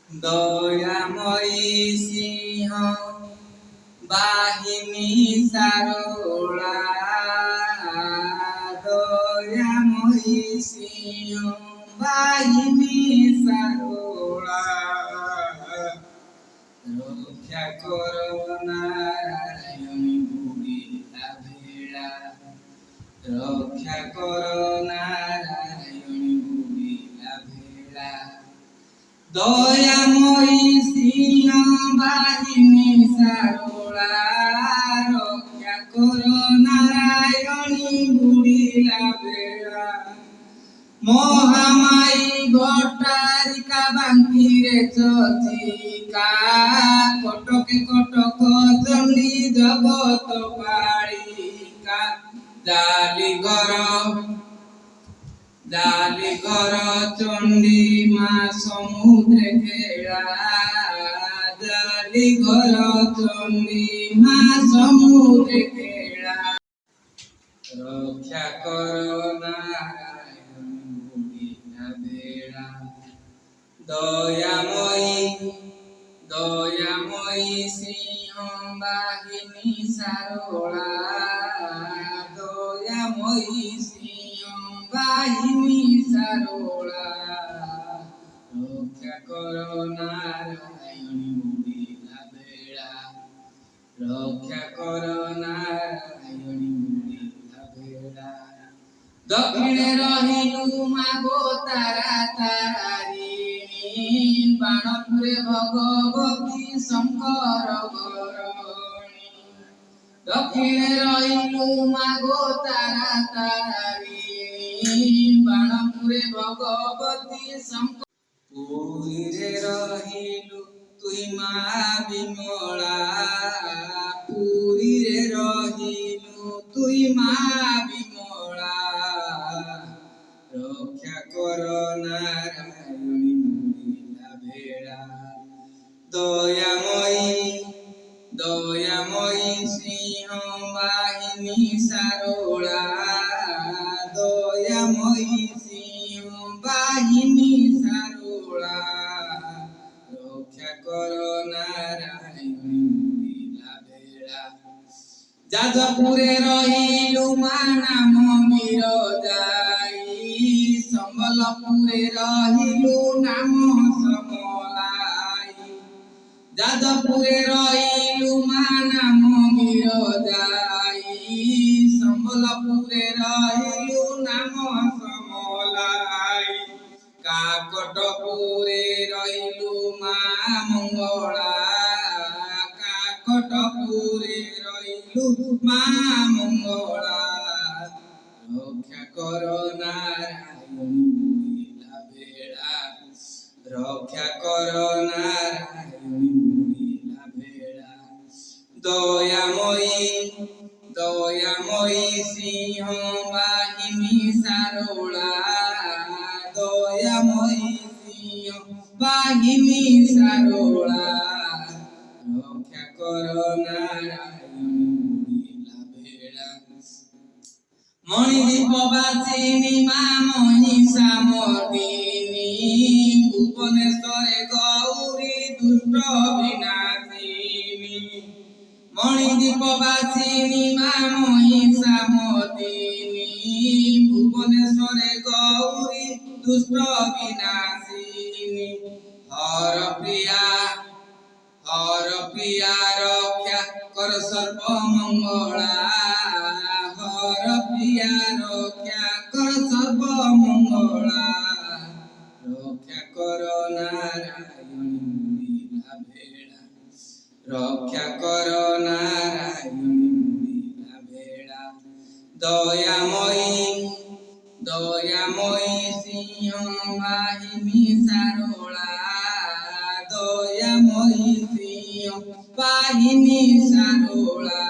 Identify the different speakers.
Speaker 1: দয়াময়ী সিংহ বাহিনী সারোলা, দয়াময়ী সিংহ বাহিনী সারোলা, রক্ষা করো নারায়ণী বুড়িলা ভেড়া, রক্ষা করো নারায়ণী বুড়িলা ভেড়া। দয়াময়ী সিংহ বাহিনী সারোলা, রক্ষা করো নারায়ণী বুড়িলা ভেড়া। মহামায়ী ভট্টারিকা বাঙ্কিরে চচিকা, কটকে কটক চণ্ডী জগত পালিকা। জালিঘর চণ্ডী মা সমুদ্রে খেলা, জালিঘর চণ্ডী মা সমুদ্রে খেলা। রক্ষা করো নারায়ণী বুড়িলা ভেড়া। দয়াময়ী সিংহ বাহিনী সারোলা, দয়াময়ী সিংহ বাহিনী সারোলা, রক্ষা করো নারায়ণী বুড়িলা ভেড়া, রক্ষা করো নারায়ণী বুড়িলা ভেড়া। দক্ষিণে রহিলু মাগো তারা তারিণী, বাণপুরে ভগবতী শঙ্কর বরণী। দক্ষিণে রহিলু মাগো তারা তারিণী, বাণপুরে ভগবতী শঙ্কর। পুরীরে রহিলু তুই মা বিমলা, পুরীরে রহিলু তুই মা বিমলা, রক্ষা করো নারায়ণী বুড়িলা ভেড়া। দয়াময়ী সিংহ বাহিনী সারোলা, দয়াময়ী সিংহ বাহিনী সারোলা, রক্ষা করো নারায়ণী বুড়িলা ভেড়া। যাজপুরে রহিলু মা নাম বিরজাই, সম্বলপুরে রহিলু নাম সমলাই। যাজপুরে রহিলু মা নাম বিরজাই, সম্বলপুরে রহিলু নাম সমলাই। কাকটপুরে রহিলু মা মঙ্গলা, কাকটপুরে রহিলু মা মঙ্গলা, রক্ষা করো নারায়ণী বুড়িলা ভেড়া, রক্ষা করো নারায়ণী বুড়িলা ভেড়া। দয়াময়ী সিংহ বাহিনী সারোলা, দয়াময়ী সিংহ বাহিনী সারোলা, রক্ষা করো নারায়ণী বুড়িলা ভেড়া। মণিদ্বীপবাসিনী মা মহিষা মর্দিনী, ভুবনেশ্বরে গৌরী দুষ্ট বিনাশিনী। মণিদ্বীপবাসিনী মা মহিষা মর্দিনী, ভুবনেশ্বরে গৌরী দুষ্ট বিনাশিনী। হরপ্রিয়া রক্ষা কর সর্বমঙ্গলা, হরপ্রিয়া রক্ষা কর সর্বমঙ্গলা, রক্ষা করো নারায়ণী বুড়িলা ভেড়া, রক্ষা করো নারায়ণী বুড়িলা ভেড়া। দয়াময়ী সিংহ বাহিনী সারোলা, দয়াময়ী সিংহ বাহিনী সারোলা,